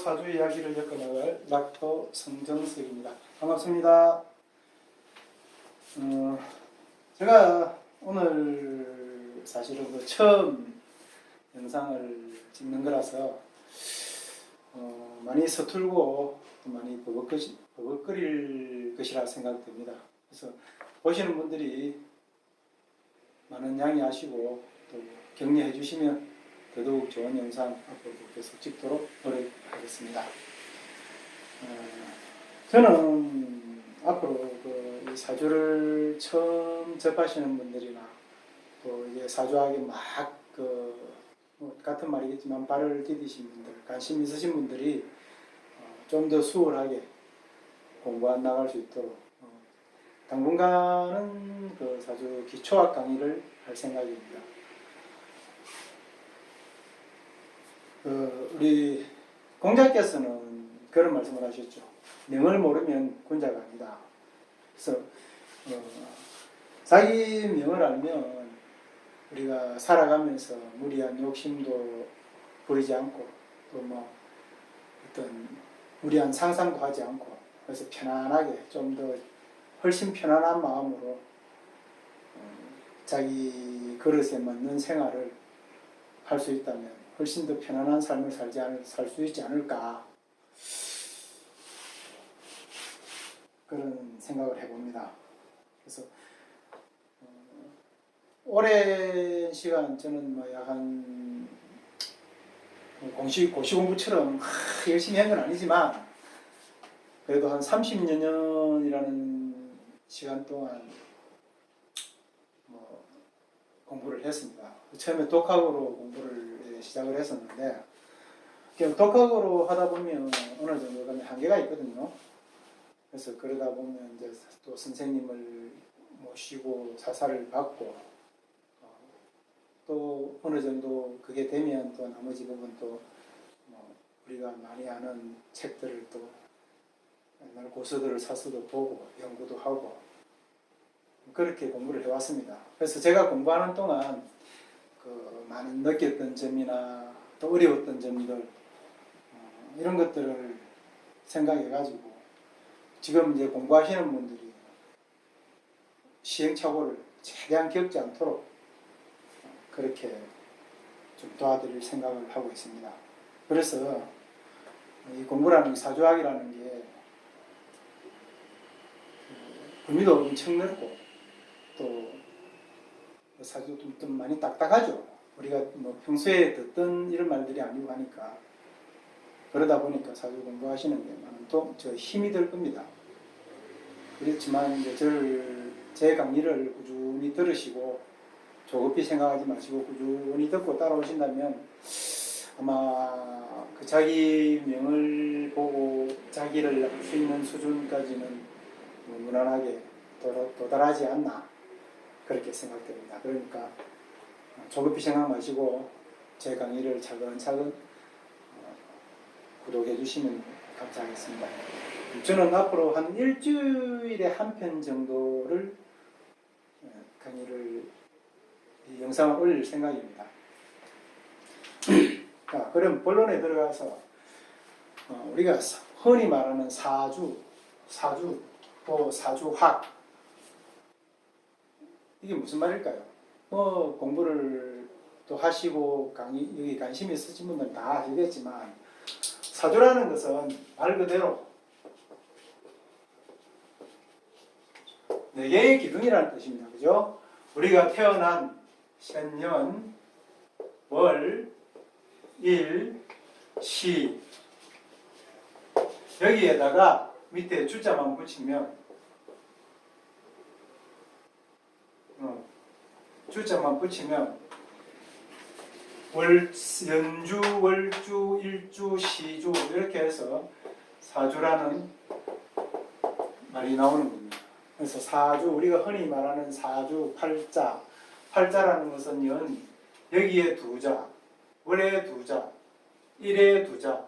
사주 이야기를 엮어나갈 락토 성정석입니다. 반갑습니다. 제가 오늘 사실은 처음 영상을 찍는 거라서 많이 서툴고 많이 버벅거릴 것이라 생각됩니다. 그래서 보시는 분들이 많은 양해하시고 또 격려해 주시면 더더욱 좋은 영상 앞으로 계속 찍도록 노력하겠습니다. 저는 앞으로 이 사주를 처음 접하시는 분들이나 또 이게 사주학에 뭐 같은 말이겠지만 발을 디디신 분들, 관심 있으신 분들이 좀 더 수월하게 공부해 나갈 수 있도록 당분간은 그 사주 기초학 강의를 할 생각입니다. 우리 공자께서는 그런 말씀을 하셨죠. 명을 모르면 군자가 아니다. 그래서 자기 명을 알면 우리가 살아가면서 무리한 욕심도 부리지 않고 또 뭐 어떤 무리한 상상도 하지 않고 그래서 편안하게 좀 더 훨씬 편안한 마음으로 자기 그릇에 맞는 생활을 할 수 있다면 훨씬 더 편안한 삶을 살 수 있지 않을까 그런 생각을 해봅니다. 그래서 오랜 시간 저는 뭐 약간 고시 공부처럼 열심히 한 건 아니지만 그래도 한 30여 년이라는 시간 동안 뭐 공부를 했습니다. 처음에 독학으로 공부를 시작을 했었는데 독학으로 하다 보면 어느 정도 한계가 있거든요. 그래서 그러다 보면 이제 또 선생님을 모시고 사사를 받고 또 어느 정도 그게 되면 또 나머지 부분 또 뭐 우리가 많이 아는 책들을 또 옛날 고서들을 사서도 보고 연구도 하고 그렇게 공부를 해왔습니다. 그래서 제가 공부하는 동안 많은 느꼈던 점이나 또 어려웠던 점들 이런 것들을 생각해가지고 지금 이제 공부하시는 분들이 시행착오를 최대한 겪지 않도록 그렇게 좀 도와드릴 생각을 하고 있습니다. 그래서 이 공부라는 사주학이라는 게 의미도 엄청 넓고 또 사주도 좀 많이 딱딱하죠. 우리가 뭐 평소에 듣던 이런 말들이 아니고 하니까 그러다 보니까 사주 공부하시는 게 또 저 힘이 될 겁니다. 그렇지만 이제 제 강의를 꾸준히 들으시고 조급히 생각하지 마시고 꾸준히 듣고 따라오신다면 아마 그 자기 명을 보고 자기를 알 수 있는 수준까지는 무난하게 도달하지 않나 그렇게 생각됩니다. 그러니까 조급히 생각 마시고 제 강의를 차근차근 구독해 주시면 감사하겠습니다. 저는 앞으로 한 일주일에 한 편 정도를 강의를 영상을 올릴 생각입니다. 자, 그럼 본론에 들어가서 우리가 흔히 말하는 사주 또 사주학 이게 무슨 말일까요? 뭐 공부를 또 하시고 여기 관심이 있으신 분들은 다 아시겠지만 사주라는 것은 말 그대로 4개의 기둥이라는 뜻입니다. 그죠? 우리가 태어난 년, 월, 일, 시 여기에다가 밑에 주자만 붙이면 연주, 월주, 일주, 시주 이렇게 해서 사주라는 말이 나오는 겁니다. 그래서 사주, 우리가 흔히 말하는 사주, 팔자라는 것은 여기에 2자, 월에 2자, 일에 2자,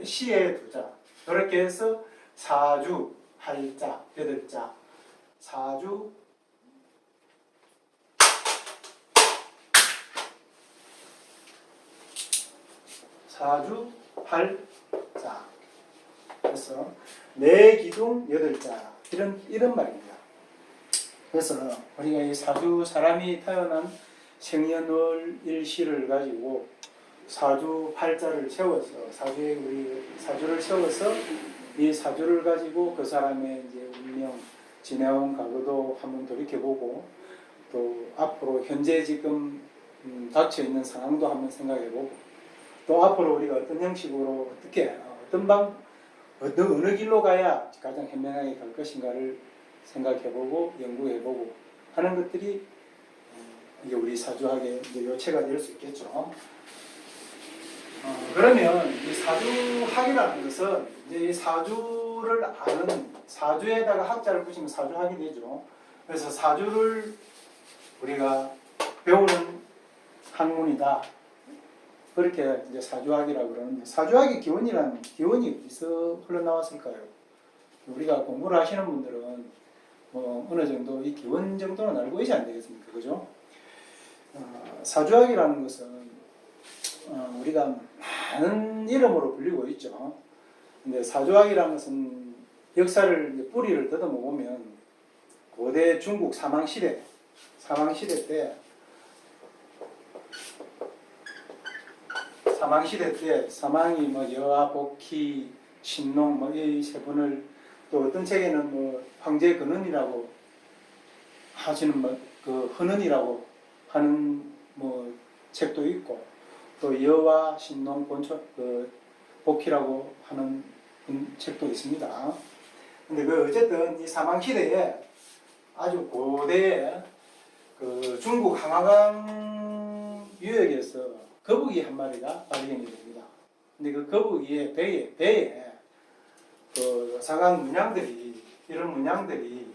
시에 2자 이렇게 해서 사주, 팔자, 8자, 사주, 팔자 그래서 내 기둥 8자 이런 말입니다. 그래서 우리가 이 사주 사람이 태어난 생년월 일시를 가지고 사주 팔자를 세워서 우리 사주를 세워서 이 사주를 가지고 그 사람의 이제 운명 지내온 과거도 한번 돌이켜보고 또 앞으로 현재 지금 닥쳐 있는 상황도 한번 생각해보고 또 앞으로 우리가 어떤 형식으로 어떻게 어느 길로 가야 가장 현명하게 갈 것인가를 생각해보고 연구해보고 하는 것들이 이게 우리 사주학의 이제 요체가 될 수 있겠죠. 그러면 이 사주학이라는 것은 이제 이 사주를 아는 사주에다가 학자를 붙이면 사주학이 되죠. 그래서 사주를 우리가 배우는 학문이다. 그렇게 이제 사주학이라고 그러는데 사주학의 기원이 어디서 흘러나왔을까요? 우리가 공부를 하시는 분들은 뭐 어느 정도 이 기원 정도는 알고 계셔야 안 되겠습니까? 그죠? 사주학이라는 것은 우리가 많은 이름으로 불리고 있죠. 근데 사주학이라는 것은 역사를 이제 뿌리를 뜯어보면 고대 중국 사망시대 때 사망이 뭐 여아, 복희, 신농 뭐 이 세 분을 또 어떤 책에는 뭐 황제 근원이라고 하시는 그 헌은이라고 하는 뭐 책도 있고 또 여와 신농 복희라고 하는 책도 있습니다. 근데 그 어쨌든 이 사망시대에 아주 고대에 그 중국 항하강 유역에서 거북이 한 마리가 발견이 됩니다. 근데 그 거북이의 배에 그 사각 문양들이 이런 문양들이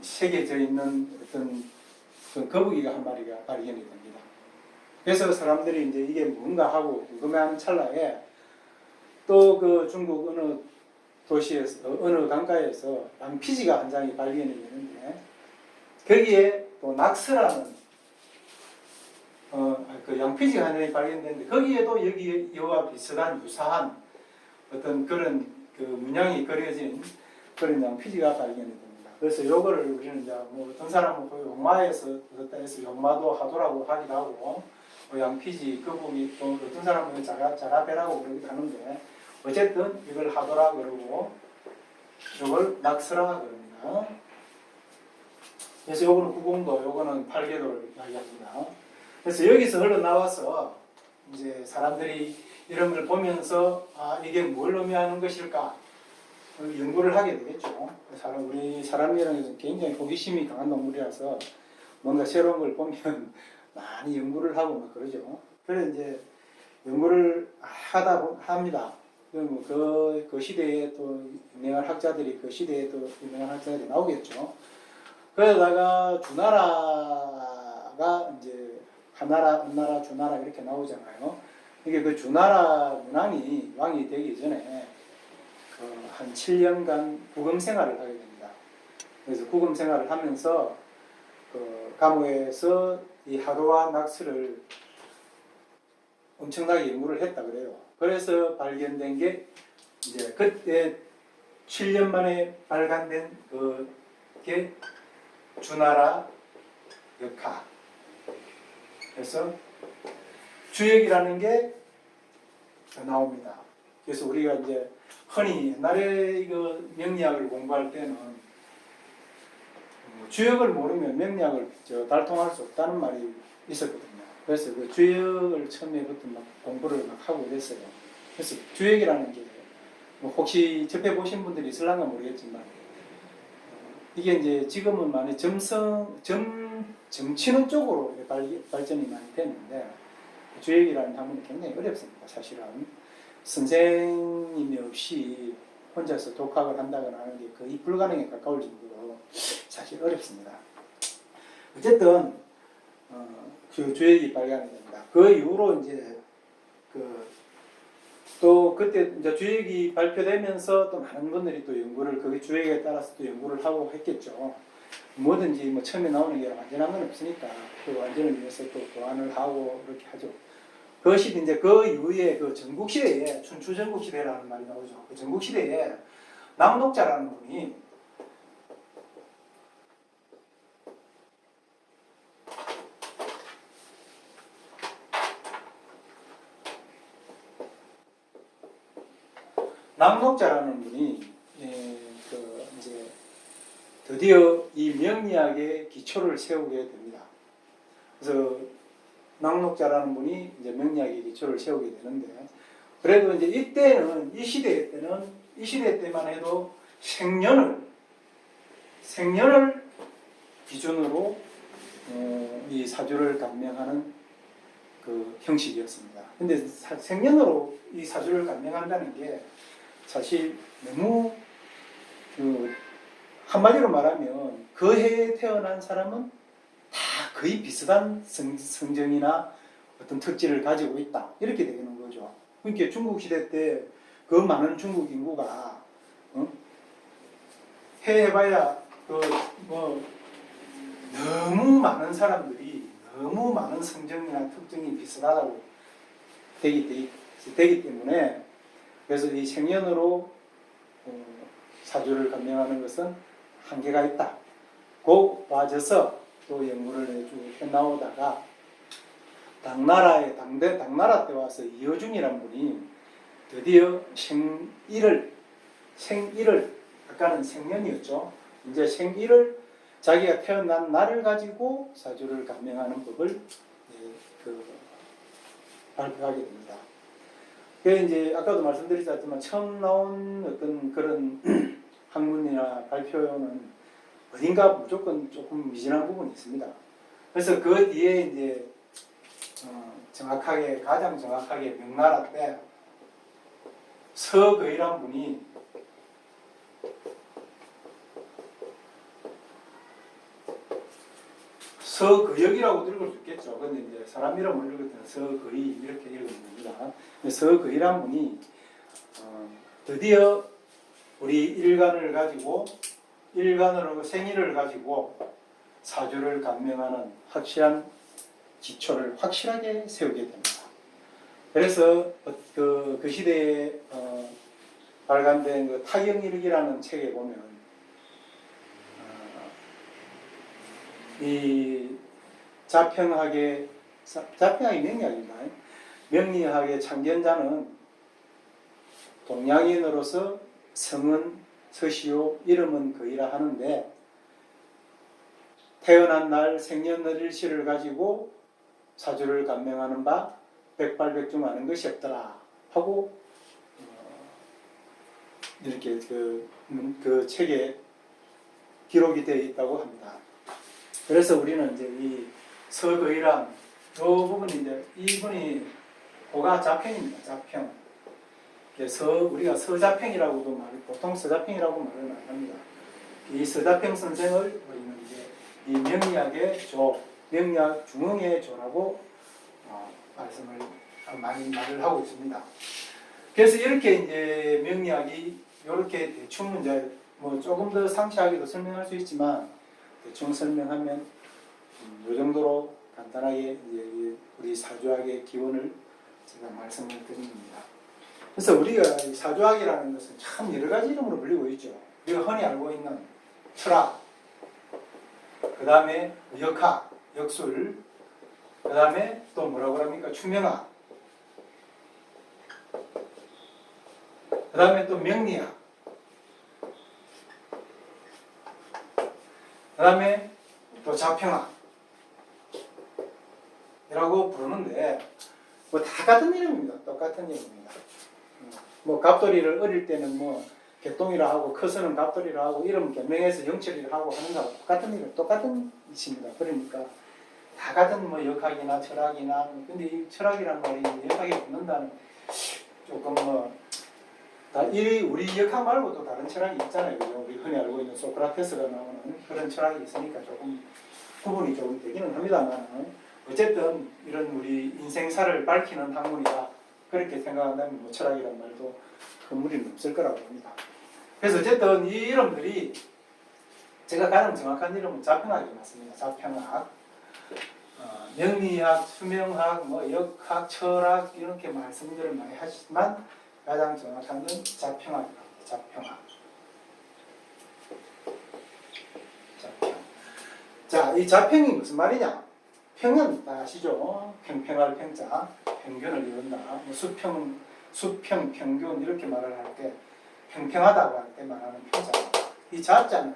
새겨져 있는 어떤 그 거북이가 한 마리가 발견이 됩니다. 그래서 사람들이 이제 이게 뭔가 하고 궁금해하는 찰나에 또 그 중국 어느 도시에서 어느 강가에서 양피지가 한 장이 발견이 되는데 거기에 또 낙서라는 그 양피지가 한 장이 발견되는데 거기에도 여기와 비슷한 유사한 어떤 그런 그 문양이 그려진 그런 양피지가 발견이 됩니다. 그래서 요거를 우리는 이제 뭐 어떤 사람은 그 용마에서 그렇다 해서 용마도 하도라고 하기도 하고 뭐 양피지 거북이 또 어떤 사람은 자라배라고 그러기도 하는데 어쨌든 이걸 하도라 그러고 이걸 낙서라 그럽니다. 그래서 요거는 구공도 요거는 팔계도를 이야기합니다. 그래서 여기서 흘러나와서 이제 사람들이 이런 걸 보면서 이게 뭘 의미하는 것일까 연구를 하게 되겠죠. 우리 사람이라는 굉장히 호기심이 강한 동물이라서 뭔가 새로운 걸 보면 많이 연구를 하고 막 그러죠. 그래서 이제 연구를 합니다. 그 시대에 또 유명한 학자들이 나오겠죠. 그러다가 주나라가 이제 하나라, 은나라, 주나라 이렇게 나오잖아요. 이게 그 주나라 왕이 되기 전에 한 7년간 구금 생활을 하게 됩니다. 그래서 구금 생활을 하면서 그 감옥에서 이 하도와 낙서를 엄청나게 연구를 했다 그래요. 그래서 발견된 게 이제 그때 7년 만에 발간된 그게 주나라 역학. 그래서 주역이라는 게 나옵니다. 그래서 우리가 이제 흔히 옛날에 이거 명리학을 공부할 때는 주역을 모르면 명리학을 달통할 수 없다는 말이 있었거든요. 그래서 그 주역을 처음에부터 막 공부를 막 하고 그랬어요. 그래서 주역이라는 게 뭐 혹시 접해보신 분들이 있을랑가 모르겠지만 이게 이제 지금은 많이 점치는 쪽으로 발전이 많이 됐는데 주역이라는 학문이 굉장히 어렵습니다. 사실은 선생님이 없이 혼자서 독학을 한다거나 하는 게 거의 불가능에 가까울 정도로 사실 어렵습니다. 어쨌든 그 주역이 발견이 됩니다. 그 이후로 이제 또 그때 이제 주역이 발표되면서 또 많은 분들이 또 연구를 그 주역에 따라서 또 연구를 하고 했겠죠. 뭐든지 뭐 처음에 나오는 게 완전한 건 없으니까 그 완전을 위해서 또 보완을 하고 그렇게 하죠. 그것이 이제 그 이후에 그 전국시대에, 춘추 전국시대라는 말이 나오죠. 그 전국시대에 남독자라는 분이 이제 드디어 이 명리학의 기초를 세우게 됩니다. 그래서 낙록자라는 분이 이제 명리학의 기초를 세우게 되는데, 그래도 이제 이때는, 이 시대 때만 해도 생년을 기준으로 이 사주를 감명하는 그 형식이었습니다. 근데 생년으로 이 사주를 감명한다는 게 사실 너무 한마디로 말하면 그 해에 태어난 사람은 다 거의 비슷한 성정이나 어떤 특질을 가지고 있다, 이렇게 되는 거죠. 그러니까 중국 시대 때 그 많은 중국 인구가 해봐야 너무 많은 사람들이 너무 많은 성정이나 특징이 비슷하다고 되기 때문에, 그래서 이 생년으로 사주를 감명하는 것은 한계가 있다. 고 와져서 또 연구를 해 나오다가 당나라 때 와서 이어중이란 분이 드디어 생일을 아까는 생년이었죠. 이제 생일을 자기가 태어난 날을 가지고 사주를 감명하는 법을 발표하게 됩니다. 그래서 이제 아까도 말씀드렸지만 처음 나온 어떤 그런 학문이나 발표는 어딘가 무조건 조금 미진한 부분이 있습니다. 그래서 그 뒤에 이제 가장 정확하게 명나라 때 서거이란 분이 서거역이라고 읽을 수 있겠죠. 근데 이제 사람 이름을 읽을 때는 서거이 이렇게 읽으면 됩니다. 서거이란 분이 드디어 우리 일간으로 생일을 가지고 사주를 감명하는 확실한 기초를 확실하게 세우게 됩니다. 그래서 그 시대에 발간된 그 타경일기라는 책에 보면 이 자평학의 명리학입니다. 명리학의 창견자는 동양인으로서 성은 서시오, 이름은 거이라 하는데 태어난 날 생년월일시를 가지고 사주를 감명하는 바 백발백중 아는 것이 없더라 하고 이렇게 그 책에 기록이 되어 있다고 합니다. 그래서 우리는 이제 이 서거이란 이 부분이 이제 이분이 고가 자평입니다. 자평. 그래서 우리가 서자평이라고도 보통 서자평이라고 말을 많이 합니다. 이 서자평 선생을 우리는 이제 이 명리학의 명리학 중흥의 조라고 많이 말을 하고 있습니다. 그래서 이렇게 이제 명리학이 이렇게 대충 이제 뭐 조금 더 상세하게도 설명할 수 있지만 대충 설명하면 이 정도로 간단하게 이제 우리 사주학의 기원을 제가 말씀을 드린 겁니다. 그래서 우리가 사주학이라는 것은 참 여러 가지 이름으로 불리고 있죠. 우리가 흔히 알고 있는 철학, 그 다음에 역학, 역술, 그 다음에 또 뭐라고 합니까? 추명학, 그 다음에 또 명리학, 그 다음에 또 자평학 이라고 부르는데 뭐 다 같은 이름입니다. 똑같은 이름입니다. 뭐 갑돌이를 어릴 때는 뭐 개똥이라 하고 커서는 갑돌이라 하고 이름 개명해서 영철이라 하고 하는 거하고 똑같은 이름, 똑같은 이십니다. 그러니까 다 같은 뭐 역학이나 철학이나, 근데 이 철학이란 말이 역학에 붙는다는 조금 우리 역학 말고도 다른 철학이 있잖아요. 그죠? 우리 흔히 알고 있는 소크라테스가 나오는 그런 철학이 있으니까 조금 구분이 조금 되기는 합니다만, 어쨌든 이런 우리 인생사를 밝히는 학문이다, 그렇게 생각한다면 뭐 철학이란 말도 큰 무리는 없을 거라고 봅니다. 그래서 어쨌든 이 이름들이 제가 가장 정확한 이름은 자평학이 맞습니다. 자평학. 명리학, 수명학, 뭐 역학, 철학 이렇게 말씀들을 많이 하시지만 가장 정확한 건 자평학입니다. 자평학. 자평. 자, 이 자평이 무슨 말이냐? 평은 다 아시죠? 평평할 평자, 평균을 이룬다. 뭐 수평, 평균 이렇게 말을 할 때 평평하다고 할 때 말하는 평자. 이 자자는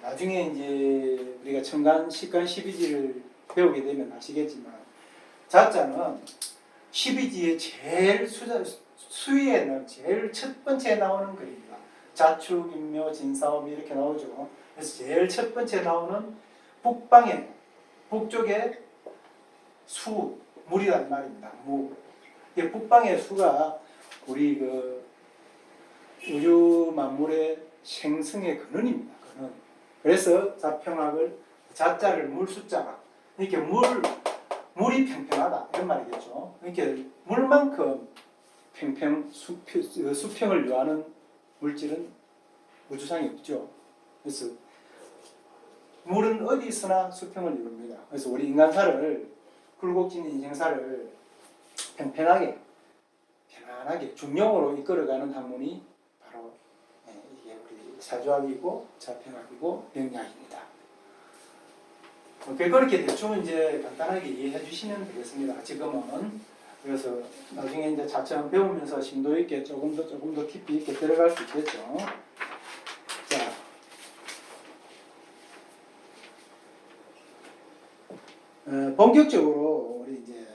나중에 이제 우리가 천간, 식간, 십이지를 배우게 되면 아시겠지만 자자는 십이지의 제일 수위에는 제일 첫 번째 나오는 글입니다. 자축, 인묘, 진사오미 이렇게 나오죠. 그래서 제일 첫 번째 나오는 북방에 북쪽에 수, 물이란 말입니다. 무. 북방의 수가 우리 그 우주 만물의 생성의 근원입니다. 근원. 그래서 자평학을 자자를 물 숫자가 이렇게 물이 평평하다 이런 말이겠죠. 이렇게 물만큼 수평을 요하는 물질은 우주상에 없죠. 그래서 물은 어디 있으나 수평을 이룹니다. 그래서 우리 인간사를 굴곡진 인생사를 평평하게 편안하게 중용으로 이끌어가는 학문이 바로 이게 우리 사주학이고 자평학이고 명리학입니다. 그렇게 대충 이제 간단하게 이해해 주시면 되겠습니다. 지금은 그래서 나중에 이제 자체만 배우면서 심도 있게 조금 더 깊이 있게 들어갈 수 있겠죠. 자, 본격적으로 우리 이제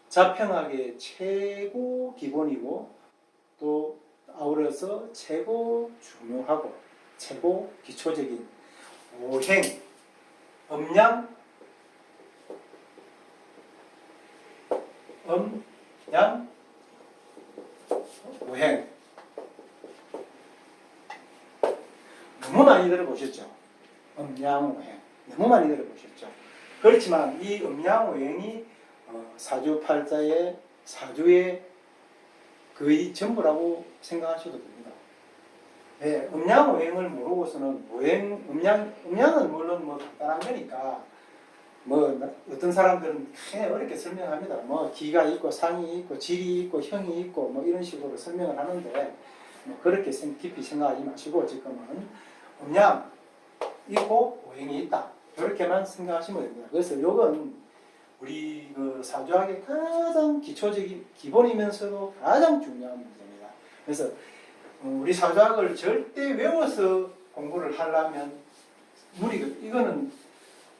자평학의 최고 기본이고 또 아울러서 최고 중요하고 최고 기초적인 오행, 음양, 오행 너무 많이 들어보셨죠? 음양, 오행 너무 많이 들어보셨죠? 그렇지만 이 음양, 오행이 사주팔자의 사주의 거의 전부라고 생각하셔도 됩니다. 네, 음양, 오행을 모르고서는 음양은 물론 뭐 간단한 거니까 뭐 어떤 사람들은 굉장히 어렵게 설명합니다. 뭐 기가 있고 상이 있고 질이 있고 형이 있고 뭐 이런 식으로 설명을 하는데 뭐 그렇게 깊이 생각하지 마시고 지금은 음양 있고 오행이 있다 이렇게만 생각하시면 됩니다. 그래서 이건 우리 그 사주학의 가장 기초적인 기본이면서도 가장 중요한 문제입니다. 그래서 우리 사주학을 절대 외워서 공부를 하려면 이거는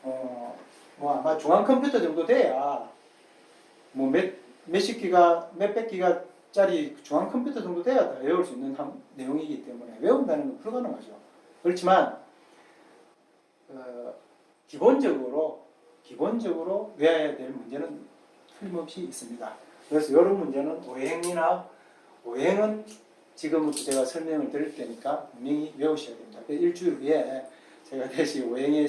뭐 아마 중앙 컴퓨터 정도 돼야 뭐 몇십 기가 몇백 기가짜리 중앙 컴퓨터 정도 돼야 다 외울 수 있는 내용이기 때문에 외운다는 건 불가능하죠. 그렇지만 기본적으로 외워야 될 문제는 틀림없이 있습니다. 그래서 이런 문제는 오행은 지금부터 제가 설명을 드릴 테니까 분명히 외우셔야 됩니다. 일주일 후에 제가 다시 오행의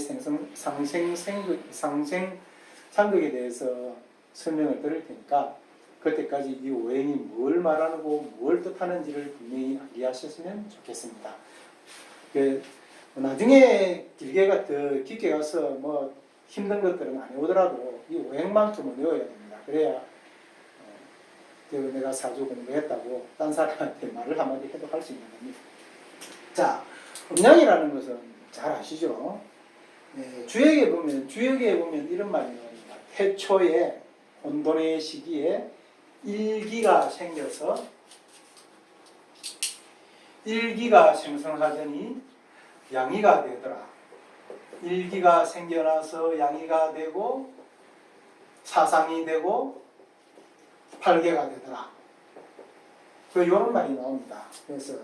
상생상극에 대해서 설명을 드릴 테니까 그때까지 이 오행이 뭘 말하고 뭘 뜻하는지를 분명히 이해하셨으면 좋겠습니다. 나중에 더 깊게 가서 뭐 힘든 것들은 안 외우더라도 이 오행만큼은 외워야 됩니다. 그래야 내가 사주 공부했다고 딴 사람한테 말을 한마디 해도 할 수 있는 겁니다. 자, 음양이라는 것은 잘 아시죠? 네, 주역에 보면 이런 말이 나옵니다. 태초에 혼돈의 시기에 일기가 생겨서 일기가 생성하더니 양이가 되더라. 일기가 생겨나서 양이가 되고 사상이 되고 팔계가 되더라. 이런 말이 나옵니다. 그래서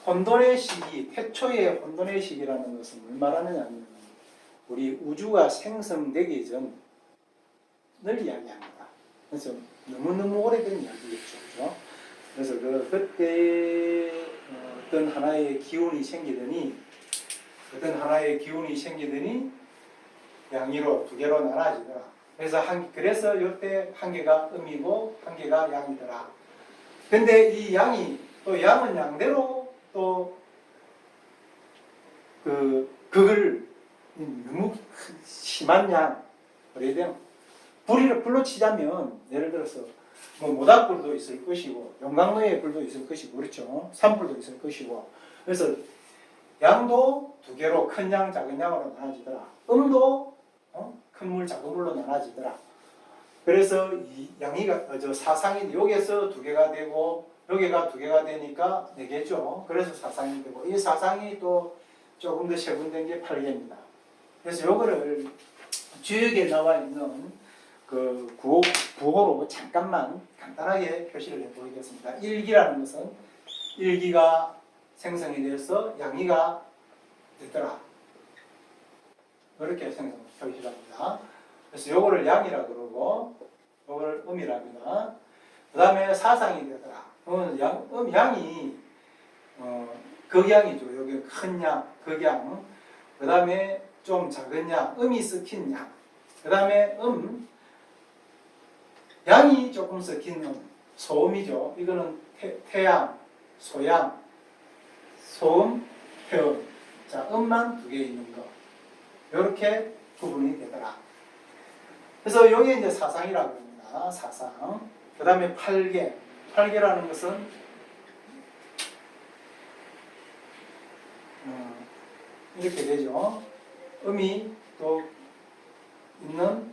혼돈의 시기, 태초의 혼돈의 시기라는 것은 뭘 말하느냐면 우리 우주가 생성되기 전을 이야기합니다. 그래서 너무너무 오래된 이야기겠죠. 그렇죠? 그래서 그때 어떤 하나의 기운이 생기더니 양이로 두 개로 나눠지더라. 그래서 이때 한 개가 음이고 한 개가 양이더라. 근데 이 양은 양대로 또 그걸 너무 심한 양, 그래야 되나? 불로 치자면 예를 들어서 뭐 모닥불도 있을 것이고 용광로에 불도 있을 것이고 그렇죠. 산불도 있을 것이고 그래서 양도 두 개로 큰 양, 작은 양으로 나눠지더라. 음도 큰 물, 작은 물로 나눠지더라. 그래서 이 양이가 사상이 여기에서 두 개가 되고 여기가 두 개가 되니까 네 개죠. 그래서 사상이 되고 이 사상이 또 조금 더 세분된 게 8개입니다. 그래서 요거를 주역에 나와 있는 그 부호로 잠깐만 간단하게 표시를 해보겠습니다. 1기라는 것은 1기가 생성이 돼서 양이가 되더라. 이렇게 표시를 합니다. 그래서 요거를 양이라고 그러고 요걸 음이라고 합니다. 그 다음에 사상이 되더라. 양이 극양이죠. 여기 큰 양, 극양. 그 다음에 좀 작은 양, 음이 섞인 양. 그 다음에 양이 조금 섞인 소음이죠. 이거는 태양, 소양, 소음, 태음. 자, 음만 두 개 있는 거. 이렇게 구분이 되더라. 그래서 여기에 이제 사상이라고 합니다. 사상. 그 다음에 8개. 8개라는 것은 이렇게 되죠. 음이 또 있는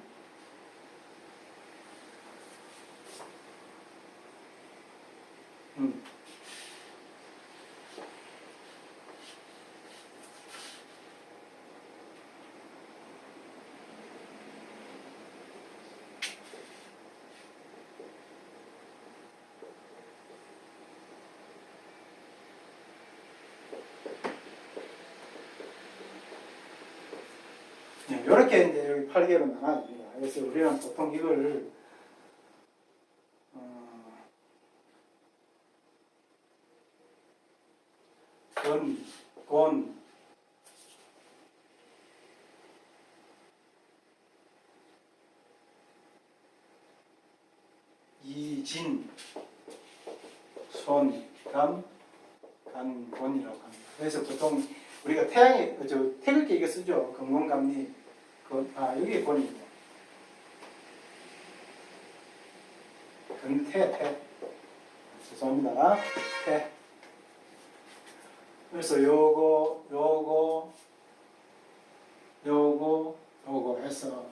이렇게 이제 여기 8개로 나눠집니다. 그래서 우리는 보통 이걸 곤, 이진, 손, 감, 간, 곤이라고 합니다. 그래서 보통 우리가 태양에 태극기 이거 쓰죠. 금곤감리. 여기 곤입니다. 태. 죄송합니다. 태. 그래서 요거 해서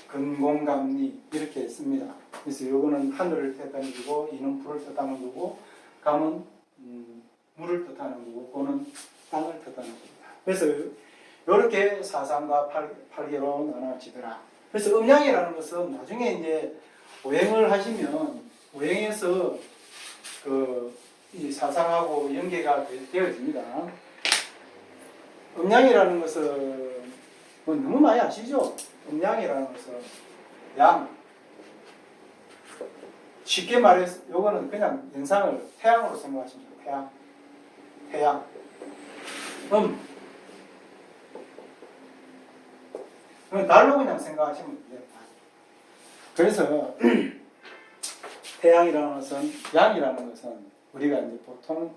근공감리 이렇게 했습니다. 그래서 요거는 하늘을 뜻하는 거고 이는 불을 뜻하는 거고 감은 물을 뜻하는 거고 고는 땅을 뜻하는 겁니다. 그래서 이렇게 사상과 8개로 나눠지더라. 그래서 음양이라는 것은 나중에 이제 오행을 하시면 오행에서 이 사상하고 연계가 되어집니다. 음양이라는 것은 뭐 너무 많이 아시죠? 음양이라는 것은 양. 쉽게 말해서 요거는 그냥 연상을 태양으로 생각하시면 돼요. 태양. 달로 그냥 생각하시면 돼요. 그래서 태양이라는 것은 양이라는 것은 우리가 이제 보통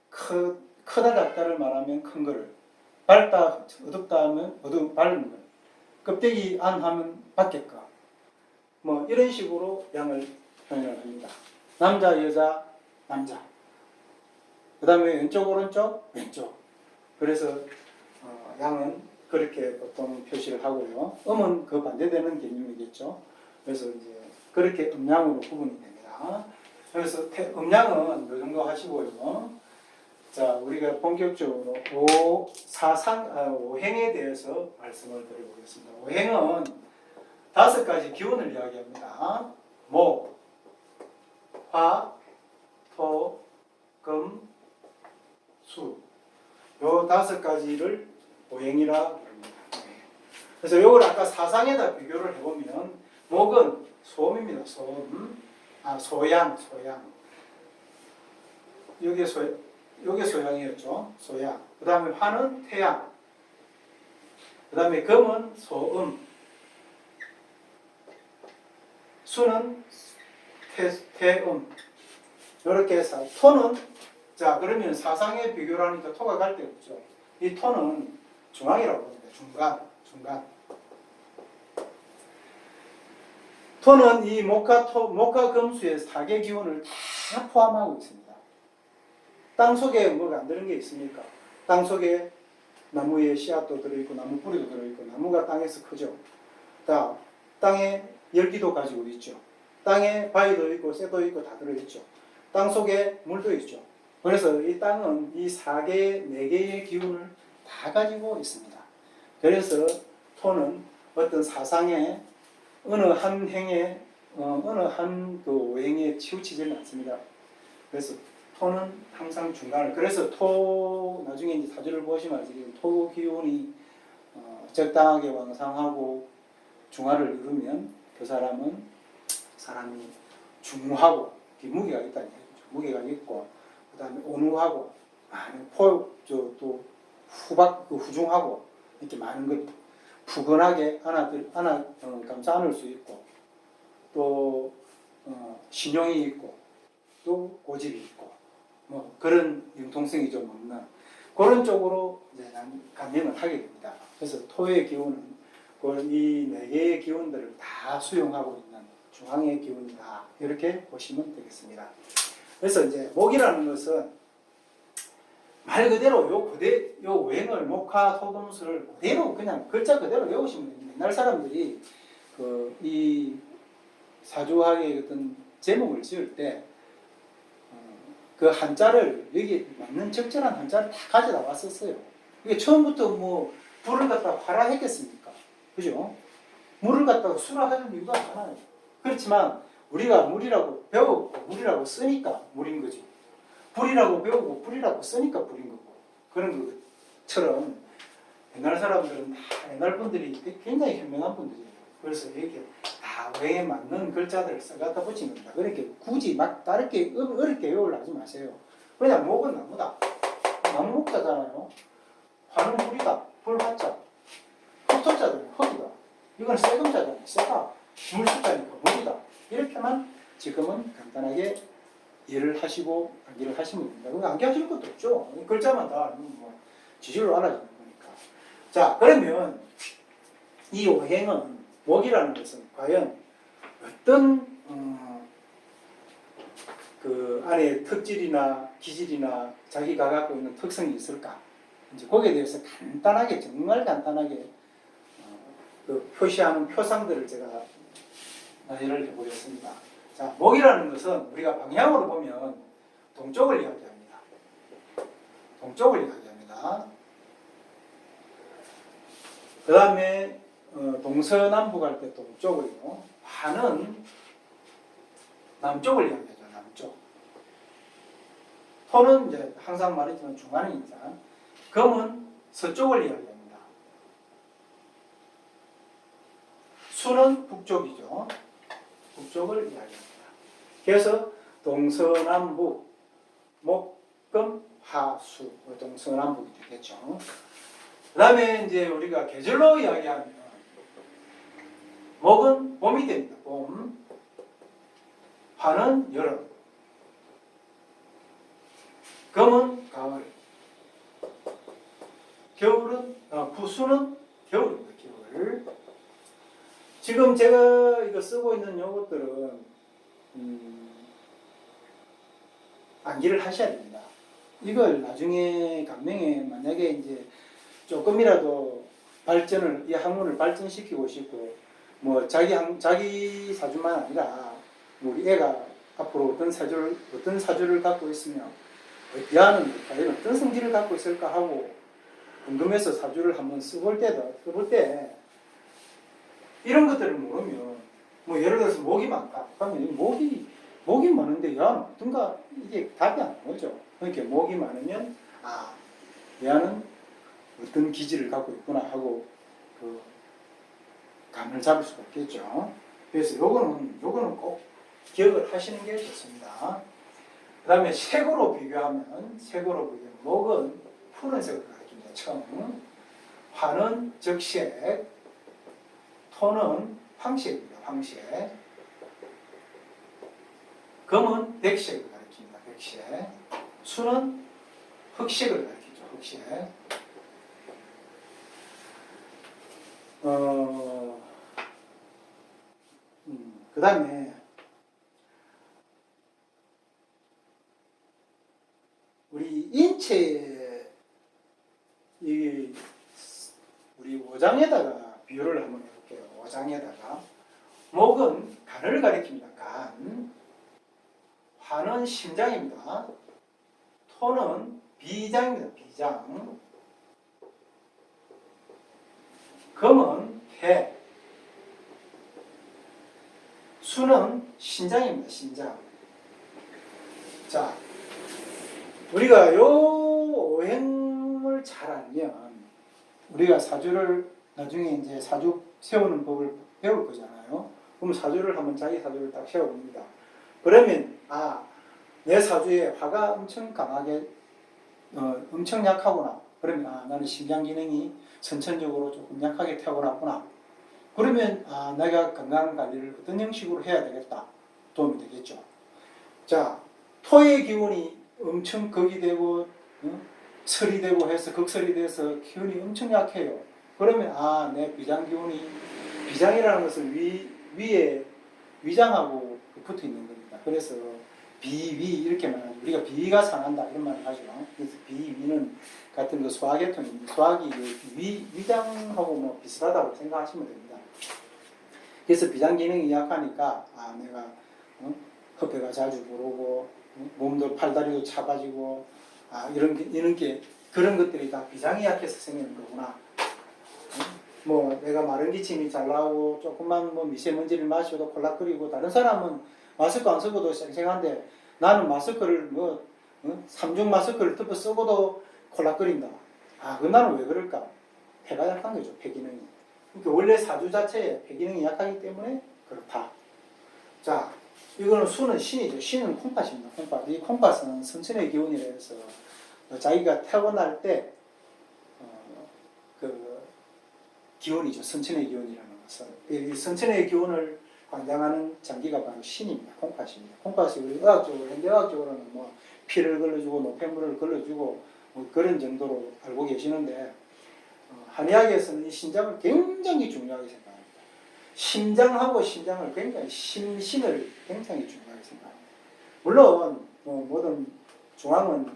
크다 작다를 말하면 큰 거를 밝다 어둡다 하면 밝은 거 껍데기 안 하면 밖에 거 뭐 이런 식으로 양을 표현을 합니다. 남자 여자 남자 그 다음에 왼쪽 오른쪽 왼쪽 그래서 양은 그렇게 보통 표시를 하고요. 음은 그 반대되는 개념이겠죠. 그래서 이제 그렇게 음양으로 구분이 됩니다. 그래서 음양은 이 정도 하시고요. 자, 우리가 본격적으로 오행에 대해서 말씀을 드려보겠습니다. 오행은 5가지 기운을 이야기합니다. 목, 화, 토, 금, 수. 요 5가지를 오행이라고 합니다. 그래서 요걸 아까 사상에다 비교를 해보면 목은 소음입니다. 소음. 소양. 여기 소양이었죠. 소양. 그 다음에 화는 태양. 그 다음에 금은 소음. 수는 태음. 이렇게 해서 토는 자 그러면 사상에 비교를 하니까 토가 갈 데 없죠. 이 토는 중앙이라고 봅니다. 중간. 토는 이 목화 금수의 4개 기운을 다 포함하고 있습니다. 땅 속에 뭐가 안 들은 게 있습니까? 땅 속에 나무의 씨앗도 들어있고 나무 뿌리도 들어있고 나무가 땅에서 크죠. 땅에 열기도 가지고 있죠. 땅에 바위도 있고 쇠도 있고 다 들어있죠. 땅 속에 물도 있죠. 그래서 이 땅은 이 4개, 4개의 기운을 다 가지고 있습니다. 그래서 토는 어떤 사상에 어느 한 행에 어느 한 그 오행에 치우치지는 않습니다. 그래서 토는 항상 중간을, 그래서 토 나중에 이제 사주를 보시면 아시겠지만 토 기운이 적당하게 왕상하고 중화를 이루면 그 사람이 중후하고 무게가 있다는 얘기죠. 무게가 있고 그 다음에 온후하고 많은 또 후중하고 이렇게 많은 걸 푸근하게 감싸 안을 수 있고 또 신용이 있고 또 고집이 있고 뭐 그런 융통성이 좀 없는 그런 쪽으로 이제 감명을 하게 됩니다. 그래서 토의 기운은 이 4개의 기운들을 다 수용하고 있는 중앙의 기운이다. 이렇게 보시면 되겠습니다. 그래서 이제 목이라는 것은 말 그대로 요 오행을 목화 토금수를 그대로 그냥 글자 그대로 외우시면 됩니다. 옛날 사람들이 이 사주학의 어떤 제목을 지을 때 그 한자를 여기 맞는 적절한 한자를 다 가져다 왔었어요. 이게 처음부터 뭐 불을 갖다가 화라 했겠습니까? 그죠? 물을 갖다가 수라 하는 이유가 많아요. 그렇지만 우리가 물이라고 배우고 물이라고 쓰니까 물인 거죠. 불이라고 배우고 불이라고 쓰니까 불인 거고 그런 것처럼 옛날 사람들은 다 옛날 분들이 굉장히 현명한 분들이에요. 그래서 이렇게 다 오행에 맞는 글자들을 써갖다 붙인 겁니다. 그러니까 굳이 막 다르게 어렵게 외우려 하지 마세요. 그냥 목은 나무다. 나무 목자잖아요. 화는 불이다. 불화자. 흑토자들은 흑이다. 이건 세금자잖아요. 세다. 물수자니까 물이다. 이렇게만 지금은 간단하게 이해를 하시고 암기를 하시면 됩니다. 그거 암기하실 것도 없죠. 글자만 다 알면 뭐 지질로 알아지는 거니까. 자, 그러면 이 오행은 목이라는 것은 과연 어떤 그 안에 특질이나 기질이나 자기가 갖고 있는 특성이 있을까? 이제 거기에 대해서 간단하게 정말 간단하게 그 표시하는 표상들을 제가 나열을 해보겠습니다. 자, 목이라는 것은 우리가 방향으로 보면 동쪽을 이야기합니다. 동쪽을 이야기합니다. 그 다음에 동서남북 할 때 동쪽을요. 화는 남쪽을 이야기하죠. 남쪽. 토는 이제 항상 말했지만 중간이니까. 금은 서쪽을 이야기합니다. 수는 북쪽이죠. 북쪽을 이야기합니다. 그래서 동서남북, 목, 금, 화, 수, 동서남북이 되겠죠. 그 다음에 이제 우리가 계절로 이야기하면 목은 봄이 됩니다. 봄. 화는 여름. 금은 가을. 겨울은 수는 겨울입니다. 겨울. 지금 제가 이거 쓰고 있는 요것들은 암기를 하셔야 됩니다. 이걸 나중에 감명에 만약에 이제 조금이라도 발전을 이 학문을 발전시키고 싶고 뭐 자기 사주만 아니라 우리 애가 앞으로 어떤 사주를 갖고 있으면 얘는 어떤 성질을 갖고 있을까 하고 궁금해서 사주를 한번 써볼 때 이런 것들을 모르면 뭐 예를 들어서 목이 많다 그러면 목이 많은데 얘는 어떤가 이게 답이 안 나오죠. 그러니까 목이 많으면 얘는 어떤 기질을 갖고 있구나 하고 그 감을 잡을 수가 있겠죠. 그래서 요거는 꼭 기억을 하시는 게 좋습니다. 그 다음에 색으로 비교하면 목은 푸른색을 가리킵니다. 청. 화는 적색. 토는 황색입니다. 황색. 금은 백색을 가리킵니다. 백색. 수는 흑색을 가리키죠. 흑색. 그 다음에 우리 인체 이 우리 오장에다가 비유를 한번 해볼게요. 오장에다가 목은 간을 가리킵니다. 간. 화는 심장입니다. 토는 비장입니다. 비장. 금은 폐. 수는 신장입니다. 신장. 자, 우리가 요 오행을 잘 알면 우리가 사주를 나중에 이제 사주 세우는 법을 배울 거잖아요. 그럼 사주를 한번 자기 사주를 딱 세워봅니다. 그러면 내 사주에 화가 엄청 강하게 엄청 약하구나. 그러면 나는 심장 기능이 선천적으로 조금 약하게 태어났구나. 그러면 내가 건강 관리를 어떤 형식으로 해야 되겠다. 도움이 되겠죠. 자, 토의 기운이 엄청 극이 되고 설이 되고 해서 극설이 돼서 기운이 엄청 약해요. 그러면 내 비장 기운이 비장이라는 것은 위에 위장하고 붙어 있는 겁니다. 그래서 비위 이렇게 말하죠. 우리가 비위가 상한다 이런 말을 하죠. 그래서 비위는 같은 그 소화계통입니다. 소화기 위장하고 뭐 비슷하다고 생각하시면 됩니다. 그래서 비장 기능이 약하니까 내가 허폐가 자주 부르고 몸도 팔다리도 차가지고 이런 게 그런 것들이 다 비장이 약해서 생기는 거구나. 뭐 내가 마른 기침이 잘 나오고 조금만 뭐 미세먼지를 마셔도 콜락거리고 다른 사람은 마스크 안 쓰고도 쌩쌩한데 나는 마스크를 3중 마스크를 덮어 쓰고도 콜락거린다. 그 나는 왜 그럴까? 폐가 약한 거죠. 폐 기능이. 그러니까 원래 사주 자체에 폐 기능이 약하기 때문에 그렇다. 자, 이거는 수는 신이죠. 신은 콩팥입니다. 콩팥. 이 콩팥은 선천의 기운이라 해서 자기가 태어날 때 그 기운이죠. 선천의 기운이라는 것은. 이 선천의 기운을 관장하는 장기가 바로 신입니다. 콩팥입니다. 콩팥이 우리 의학적으로, 현대의학적으로는 뭐 피를 걸러주고 노폐물을 걸러주고 뭐 그런 정도로 알고 계시는데 한의학에서는 이 신장을 굉장히 중요하게 생각합니다. 심장하고 신장을 굉장히 신을 굉장히 중요하게 생각합니다. 물론 모든 중앙은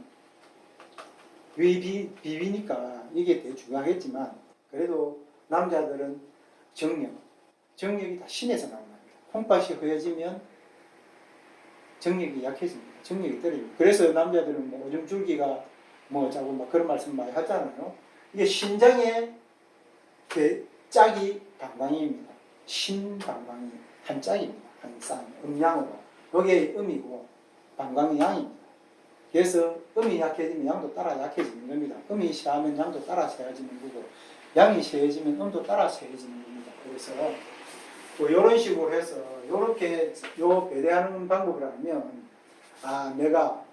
비비니까 이게 되게 중요하겠지만 그래도 남자들은 정력이 다 신에서 나온 겁니다. 콩팥이 허해지면 정력이 약해집니다. 정력이 떨어집니다. 그래서 남자들은 뭐 오줌 줄기가 뭐 자고 막 그런 말씀 많이 하잖아요. 이게 신장의 짝이 방광입니다. 신방광이 한 짝입니다. 한 쌍, 음양으로. 여기에 음이고 방광이 양입니다. 그래서 음이 약해지면 양도 따라 약해지는 겁니다. 음이 세하면 양도 따라 세해지는 거고 양이 세해지면 음도 따라 세해지는 겁니다. 그래서 이런 식으로 해서 이렇게 배대하는 방법을 알면 내가